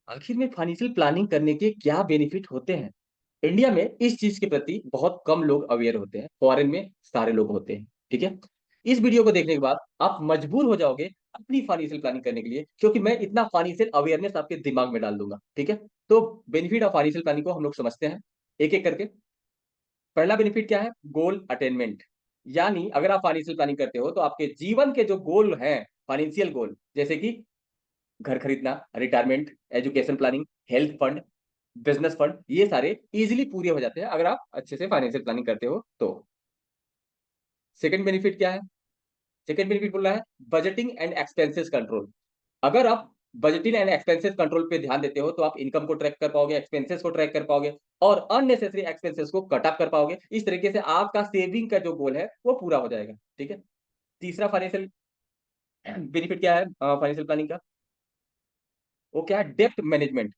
आखिर में financial planning करने के क्या बेनिफिट होते हैं? इंडिया में इस चीज के प्रति बहुत कम लोग अवेयर होते हैं, फॉरेन में सारे लोग होते हैं। ठीक है। इस वीडियो को देखने के बाद आप मजबूर हो जाओगे अपनी फाइनेंशियल प्लानिंग करने के लिए, क्योंकि मैं इतना फाइनेंशियल अवेयरनेस आपके दिमाग में डाल दूंगा। ठीक है। तो बेनिफिट ऑफ फाइनेंशियल प्लानिंग को हम लोग समझते हैं एक एक करके। पहला बेनिफिट क्या है? गोल अटेनमेंट। यानी अगर आप फाइनेंशियल प्लानिंग करते हो तो आपके जीवन के जो गोल हैं, फाइनेंशियल गोल, जैसे कि घर खरीदना, retirement, education planning, health fund, business fund, ये सारे इजीली पूरे हो जाते हैं अगर आप अच्छे से फाइनेंशियल प्लानिंग करते हो तो। सेकंड बेनिफिट क्या है? सेकंड बेनिफिट बोल रहा है बजटिंग एंड एक्सपेंसेस कंट्रोल। अगर आप बजटिंग एंड एक्सपेंसेस कंट्रोल पे ध्यान देते हो तो आप इनकम को ट्रैक कर पाओगे, एक्सपेंसेस को ट्रैक कर पाओगे और अननेसेसरी एक्सपेंसेस को कट ऑफ कर पाओगे। इस तरीके से आपका सेविंग का जो गोल है वो पूरा हो जाएगा। ठीक है। तीसरा फाइनेंशियल बेनिफिट क्या है फाइनेंशियल प्लानिंग का? वो क्या है? डेप्ट मैनेजमेंट।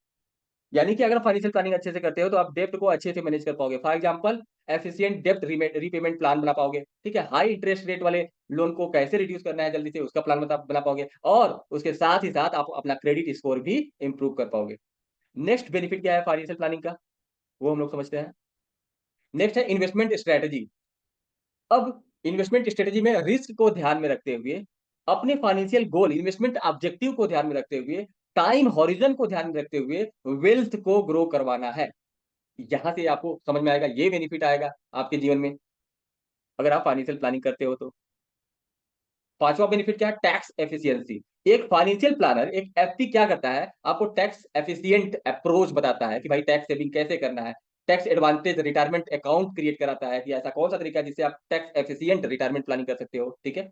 यानी कि अगर फाइनेंशियल प्लानिंग अच्छे से करते हो तो आप डेप्ट को अच्छे से मैनेज कर पाओगे। फॉर एग्जांपल, एफिशिएंट डेप्ट रीपेमेंट प्लान बना पाओगे। ठीक है। हाई इंटरेस्ट रेट वाले लोन को कैसे रिड्यूस करना है जल्दी से, उसका प्लान बना पाओगे और उसके साथ ही साथ आप अपना क्रेडिट स्कोर भी इंप्रूव कर पाओगे। नेक्स्ट बेनिफिट क्या है फाइनेंशियल प्लानिंग का? वो हम लोग समझते हैं। नेक्स्ट है इन्वेस्टमेंट स्ट्रेटेजी। अब इन्वेस्टमेंट स्ट्रेटेजी में रिस्क को ध्यान में रखते हुए, अपने फाइनेंशियल गोल, इन्वेस्टमेंट ऑब्जेक्टिव को ध्यान में रखते हुए, टाइम हॉरिजन को ध्यान में रखते हुए वेल्थ को ग्रो करवाना है। यहाँ से आपको समझ में आएगा, ये बेनिफिट आएगा आपके जीवन में अगर आप फाइनेंशियल प्लानिंग करते हो तो। पांचवा बेनिफिट क्या है? Tax efficiency. एक फाइनेंशियल प्लानर, एक एफपी क्या करता है? आपको टैक्स एफिशिएंट अप्रोच बताता है कि भाई टैक्स सेविंग कैसे करना है। Tax advantage retirement account create कराता है कि ऐसा कौन सा तरीका है जिससे आप टैक्स एफिशिएंट रिटायरमेंट प्लानिंग कर सकते हो। ठीक है।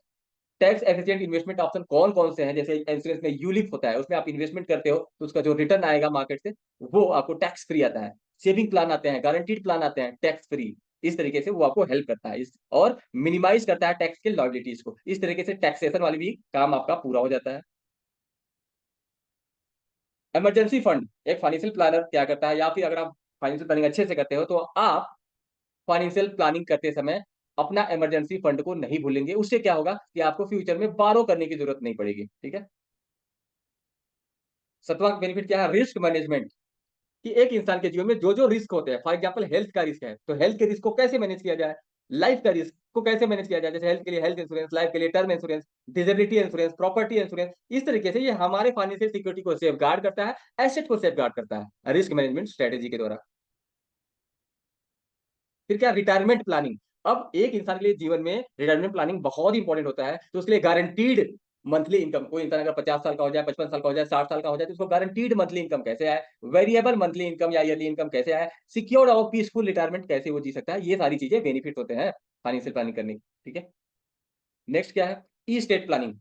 टैक्स एफिशिएंट इन्वेस्टमेंट ऑप्शन कौन कौन से हैं? जैसे इंश्योरेंस में यूलिप होता है, उसमें आप इन्वेस्टमेंट करते हो तो उसका जो रिटर्न आएगा मार्केट से वो आपको टैक्स फ्री आता है। सेविंग प्लान आते हैं, गारंटीड प्लान आते हैं टैक्स फ्री। इस तरीके से वो आपको हेल्प करता है इस और मिनिमाइज करता है टैक्स के लायबिलिटीज को। इस तरीके से टैक्सेशन वाली भी काम आपका पूरा हो जाता है। इमरजेंसी फंड, एक फाइनेंशियल प्लानर क्या करता है, या फिर अगर आप फाइनेंशियल प्लानिंग अच्छे से करते हो तो आप फाइनेंशियल प्लानिंग करते समय अपना इमरजेंसी फंड को नहीं भूलेंगे। उससे क्या होगा कि आपको फ्यूचर में बारो करने की जरूरत नहीं पड़ेगी। ठीक है। सतवां बेनिफिट क्या है? Risk management. कि एक इंसान के जीवन में जो जो रिस्क होते हैं, फॉर एग्जांपल हेल्थ का रिस्क है तो हेल्थ के रिस्क को कैसे मैनेज किया जाए, लाइफ का रिस्क को कैसे मैनेज किया जाए, जैसे हेल्थ के लिए हेल्थ इंश्योरेंस, लाइफ के लिए term insurance, disability insurance, property insurance. इस तरीके से ये हमारे फाइनेंशियल सिक्योरिटी को सेफ गार्ड करता है, एसेट को सेफ गार्ड करता है रिस्क मैनेजमेंट स्ट्रेटेजी के द्वारा। फिर क्या? Retirement planning. अब एक इंसान के लिए जीवन में रिटायरमेंट प्लानिंग बहुत इंपॉर्टेंट होता है, तो उसके लिए गारंटीड मंथली इनकम, कोई इंसान अगर 50 साल का हो जाए, 55 साल का हो जाए, 60 साल का हो जाए तो उसको गारंटीड मंथली इनकम कैसे आए, वेरिएबल मंथली इनकम या ईयरली इनकम कैसे आए, सिक्योर्ड और पीसफुल रिटायरमेंट कैसे वो जी सकता है, ये सारी चीजें बेनिफिट होते हैं फाइनेंशियल प्लानिंग करने की। ठीक है। नेक्स्ट क्या है? ई स्टेट प्लानिंग।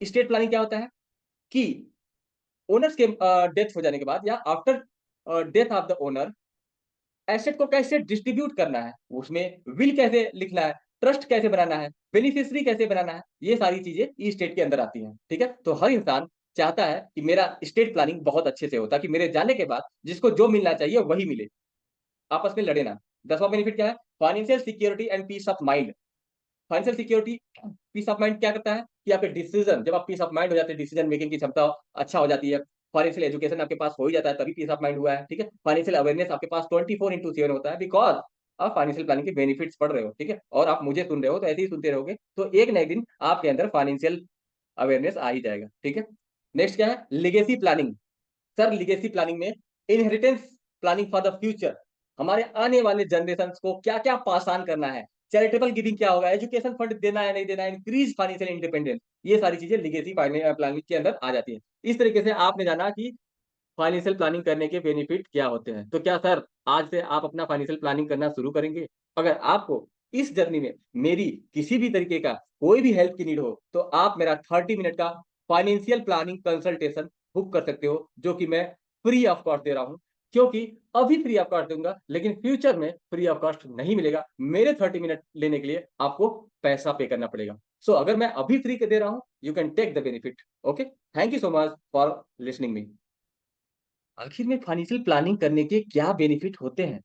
स्टेट प्लानिंग क्या होता है कि ओनर्स के डेथ हो जाने के बाद या after death of the owner asset को कैसे डिस्ट्रीब्यूट करना है, उसमें विल कैसे लिखना है, ट्रस्ट कैसे बनाना है, बेनिफिशियरी कैसे बनाना है, ये सारी चीजें ई स्टेट के अंदर आती हैं। ठीक है। तो हर इंसान चाहता है कि मेरा स्टेट प्लानिंग बहुत अच्छे से हो ताकि मेरे जाने के बाद जिसको जो मिलना चाहिए वही मिले, आपस में लड़े ना। 10वां बेनिफिट क्या है? Financial security and peace of mind. Financial security, peace of mind क्या करता है कि आपके डिसीजन, जब आप पीस ऑफ माइंड हो जाते हैं, डिसीजन मेकिंग की क्षमता अच्छा हो जाती है। फाइनेंशियल एजुकेशन आपके पास हो ही जाता है तभी पीस ऑफ माइंड हुआ है। ठीक है। फाइनेंशियल अवेयरनेस आपके पास 24/7 होता है, बिकॉज आप फाइनेंशियल प्लानिंग के बेनिफिट्स पढ़ रहे हो। ठीक है। और आप मुझे सुन रहे हो तो ऐसे ही सुनते रहोगे तो एक ना एक दिन आपके अंदर फाइनेंशियल अवेयरनेस आ ही जाएगा। ठीक है। नेक्स्ट क्या है? Legacy planning. Sir legacy planning में inheritance planning for the future, हमारे आने वाले जनरेशन को क्या क्या पास ऑन करना है, चैरिटेबल गिविंग क्या होगा, एजुकेशन फंड देना है नहीं देना है, इंक्रीज फाइनेंशियल इंडिपेंडेंस, ये सारी चीजें लिगेसी प्लानिंग के अंदर आ जाती है। इस तरीके से आपने जाना कि फाइनेंशियल प्लानिंग करने के बेनिफिट क्या होते हैं। तो क्या सर आज से आप अपना फाइनेंशियल प्लानिंग करना शुरू करेंगे? अगर आपको इस जर्नी में मेरी किसी भी तरीके का कोई भी हेल्प की नीड हो तो आप मेरा 30 मिनट का फाइनेंशियल प्लानिंग कंसल्टेशन बुक कर सकते हो, जो कि मैं फ्री ऑफ कॉस्ट दे रहा हूं। क्योंकि अभी फ्री ऑफ कॉस्ट दूंगा लेकिन फ्यूचर में फ्री ऑफ कॉस्ट नहीं मिलेगा, मेरे 30 मिनट लेने के लिए आपको पैसा पे करना पड़ेगा। सो अगर मैं अभी फ्री के दे रहा हूं, you can take the benefit. Okay. Thank you so much for listening me. आखिर में फाइनेंशियल प्लानिंग करने के क्या बेनिफिट होते हैं?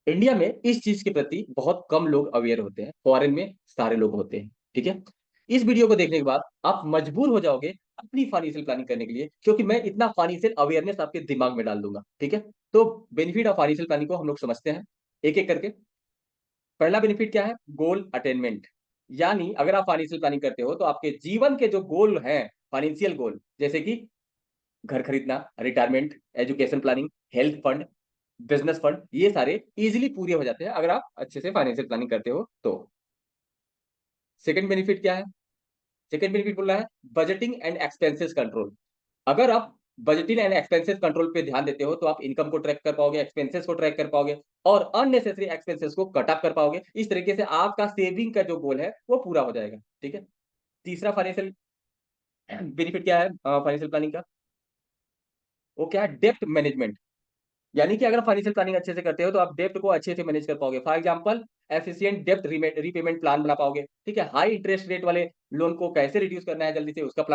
इंडिया में इस चीज के प्रति बहुत कम लोग अवेयर होते हैं, फॉरेन में सारे लोग होते हैं। ठीक है। इस वीडियो को देखने के बाद आप मजबूर हो जाओगे अपनी फाइनेंशियल प्लानिंग करने के लिए, क्योंकि मैं इतना फाइनेंशियल अवेयरनेस आपके दिमाग में डाल दूंगा। ठीक है, तो बेनिफिट ऑफ फाइनेंशियल प्लानिंग को हम लोग समझते हैं एक एक करके। पहला बेनिफिट क्या है? गोल अटेनमेंट। यानी अगर आप फाइनेंशियल प्लानिंग करते हो तो आपके जीवन के जो गोल हैं, फाइनेंशियल गोल, जैसे कि घर खरीदना, retirement, education planning, health fund, business fund, ये सारे इजीली पूरे हो जाते हैं अगर आप अच्छे से फाइनेंशियल प्लानिंग करते हो तो। सेकंड बेनिफिट क्या है? सेकंड बेनिफिट बोल रहा है बजटिंग एंड एक्सपेंसेस कंट्रोल। अगर आप बजटिंग एंड एक्सपेंसेस कंट्रोल पे ध्यान देते हो तो आप इनकम को ट्रैक कर पाओगे, एक्सपेंसेस को ट्रैक कर पाओगे और अननेसेसरी एक्सपेंसेस को कट ऑफ कर पाओगे। इस तरीके से आपका सेविंग का जो गोल है वो पूरा हो जाएगा। ठीक है। तीसरा फाइनेंशियल बेनिफिट क्या है फाइनेंशियल प्लानिंग का? वो क्या है? डेप्ट मैनेजमेंट। यानी कि अगर फाइनेंशियल प्लानिंग अच्छे से करते हो तो आप डेप्ट को अच्छे से मैनेज कर पाओगे। फॉर एग्जांपल, एफिशिएंट डेप्ट रीपेमेंट प्लान बना पाओगे। ठीक है, हाई इंटरेस्ट रेट वाले लोन को कैसे रिड्यूस करना है जल्दी से, उसका प्लान